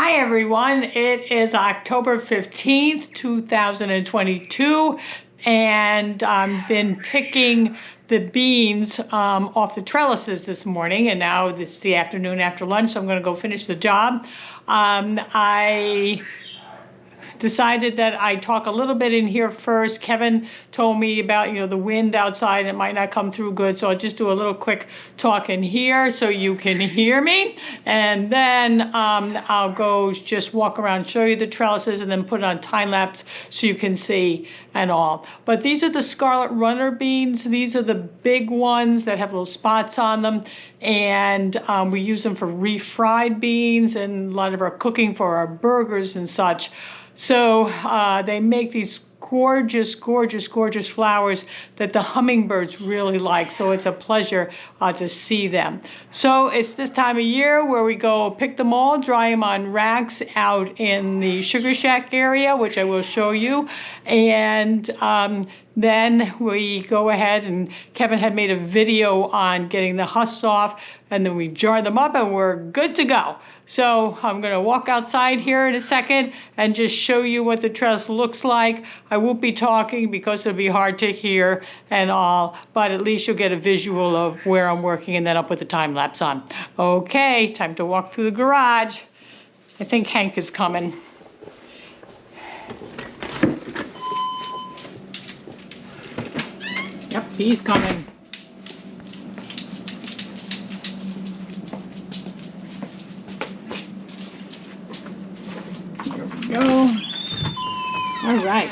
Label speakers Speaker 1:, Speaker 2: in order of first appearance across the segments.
Speaker 1: Hi everyone, it is October 15th, 2022, and I've been picking the beans off the trellises this morning, and now it's the afternoon after lunch, so I'm going to go finish the job. I decided that I'd talk a little bit in here first. Kevin told me about, the wind outside. It might not come through good, so I'll just do a little quick talk in here so you can hear me. And then I'll go just walk around, show you the trellises, and then put it on time lapse so you can see and all. But these are the Scarlet Runner beans. These are the big ones that have little spots on them. And we use them for refried beans and a lot of our cooking for our burgers and such. So they make these gorgeous, gorgeous, gorgeous flowers that the hummingbirds really like. So it's a pleasure to see them. So it's this time of year where we go pick them all, dry them on racks out in the Sugar Shack area, which I will show you. And then we go ahead, and Kevin had made a video on getting the husks off, and then we jar them up and we're good to go. So I'm going to walk outside here in a second and just show you what the trellis looks like. I won't be talking because it'll be hard to hear and all, but at least you'll get a visual of where I'm working, and then I'll put the time lapse on. Okay, time to walk through the garage. I think Hank is coming. Yep, he's coming. Go. All right.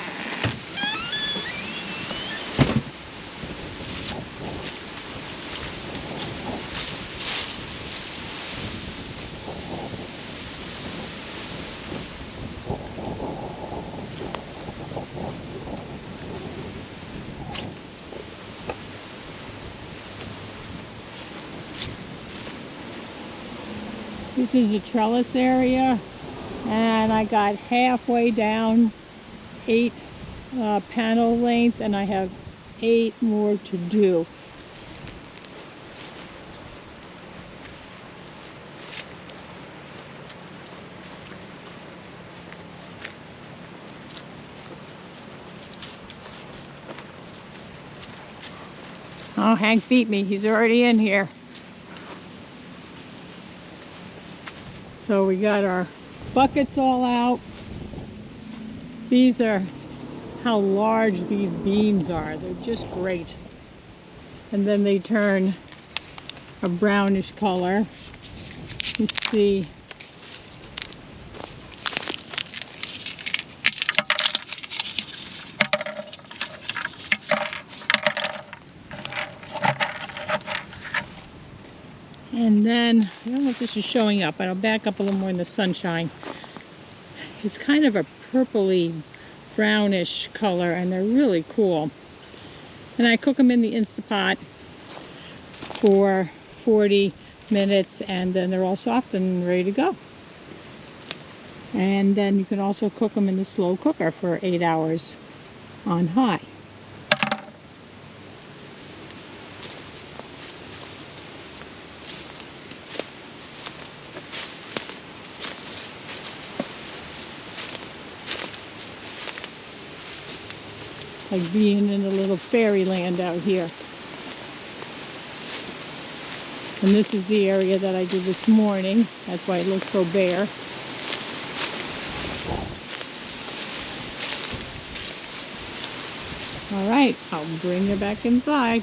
Speaker 1: This is the trellis area. And I got halfway down 8 panel length, and I have 8 more to do. Oh, Hank beat me. He's already in here. So we got our buckets all out. These are how large these beans are. They're just great. And then they turn a brownish color. You see. And then, I don't know if this is showing up, but I'll back up a little more in the sunshine. It's kind of a purpley brownish color, and they're really cool. And I cook them in the Instapot for 40 minutes, and then they're all soft and ready to go. And then you can also cook them in the slow cooker for 8 hours on high. Like being in a little fairyland out here. And this is the area that I did this morning. That's why it looks so bare. All right, I'll bring you back inside.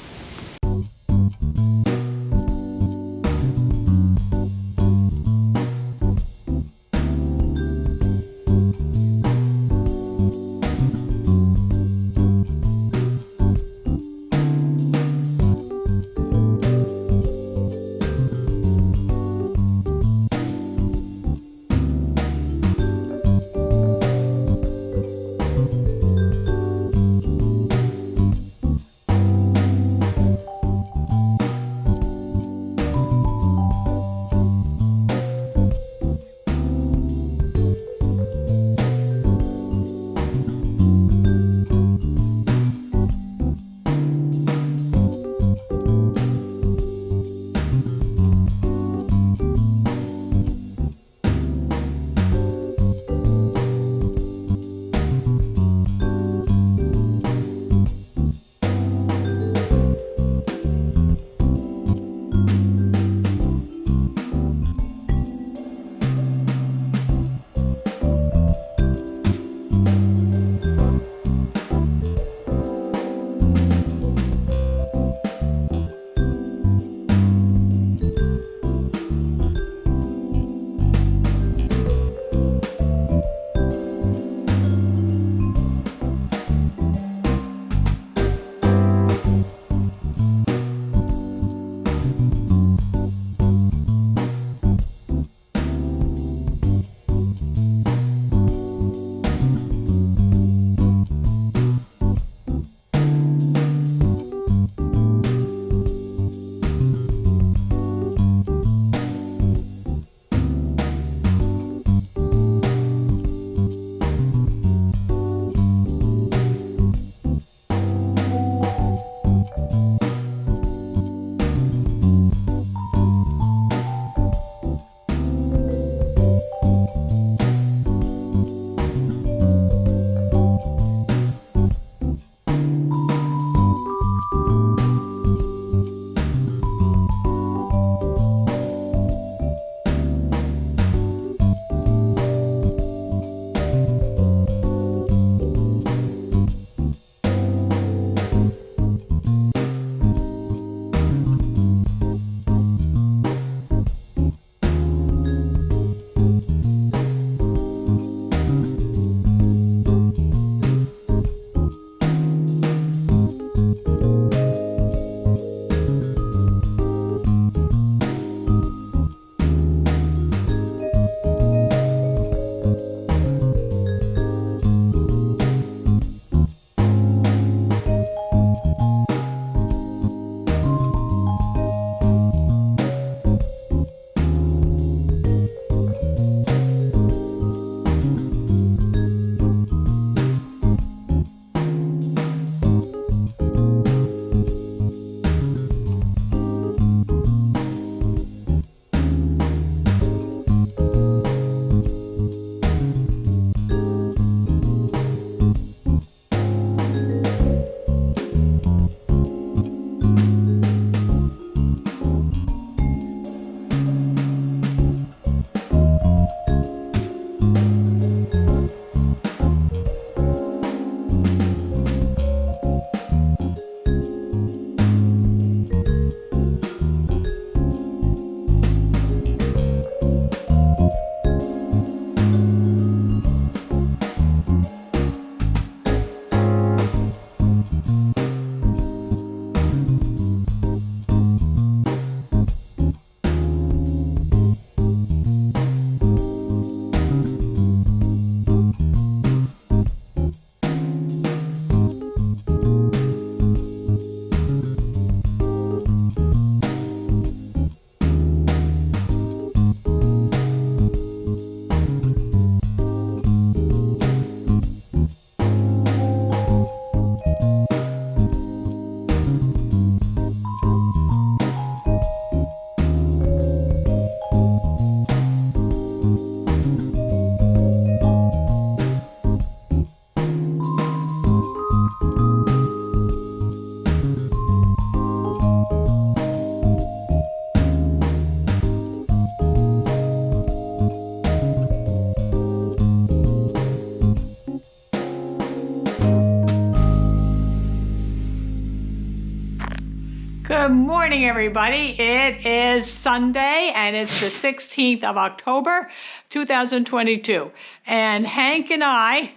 Speaker 1: Good morning, everybody. It is Sunday, and it's the 16th of October, 2022. And Hank and I,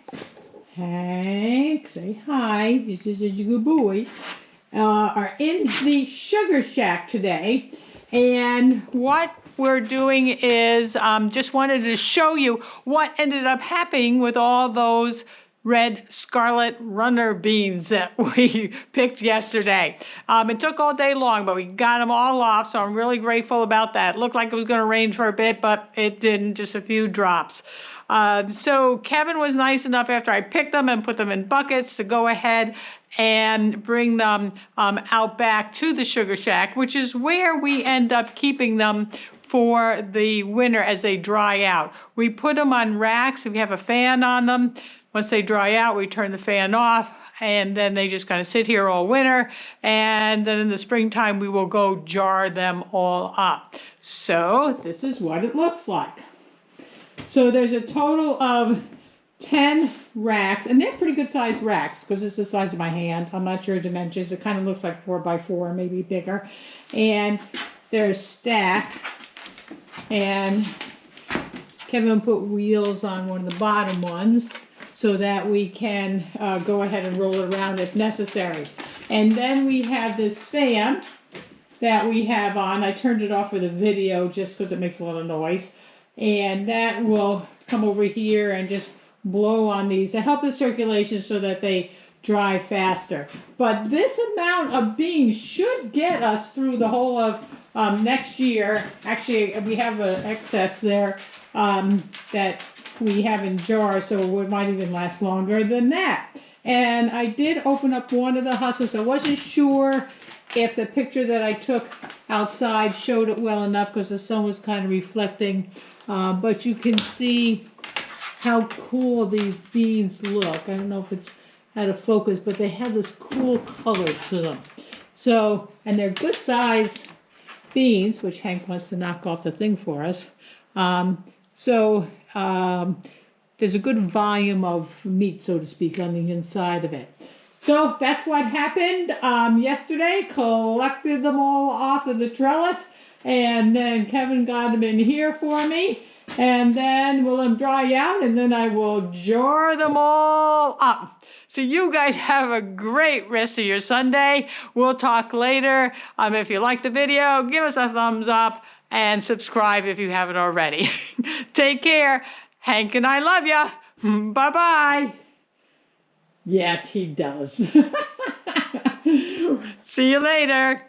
Speaker 1: Hank, say hi, this is a good boy, are in the Sugar Shack today. And what we're doing is just wanted to show you what ended up happening with all those red Scarlet Runner beans that we picked yesterday. It took all day long, but we got them all off, so I'm really grateful about that. It looked like it was going to rain for a bit, but it didn't, just a few drops. So Kevin was nice enough after I picked them and put them in buckets to go ahead and bring them out back to the Sugar Shack, which is where we end up keeping them for the winter as they dry out. We put them on racks. We have a fan on them. Once they dry out, we turn the fan off, and then they just kind of sit here all winter. And then in the springtime, we will go jar them all up. So this is what it looks like. So there's a total of 10 racks, and they're pretty good sized racks because it's the size of my hand. I'm not sure dimensions. It kind of looks like 4x4, maybe bigger. And they're stacked. And Kevin put wheels on one of the bottom ones so that we can go ahead and roll it around if necessary. And then we have this fan that we have on. I turned it off for the video just because it makes a lot of noise. And that will come over here and just blow on these to help the circulation so that they dry faster. But this amount of beans should get us through the whole of next year. Actually, we have an excess there that we have in jars, so it might even last longer than that. And I did open up one of the husks. I wasn't sure if the picture that I took outside showed it well enough because the sun was kind of reflecting. But you can see how cool these beans look. I don't know if it's out of focus, but they have this cool color to them. So, and they're good size beans, which Hank wants to knock off the thing for us. There's a good volume of meat, so to speak, on the inside of it. So that's what happened yesterday. Collected them all off of the trellis, and then Kevin got them in here for me. And then we'll let them dry out, and then I will jar them all up. So you guys have a great rest of your Sunday. We'll talk later. If you like the video, give us a thumbs up and subscribe if you haven't already. Take care. Hank and I love ya. Bye-bye. Yes, he does. See you later.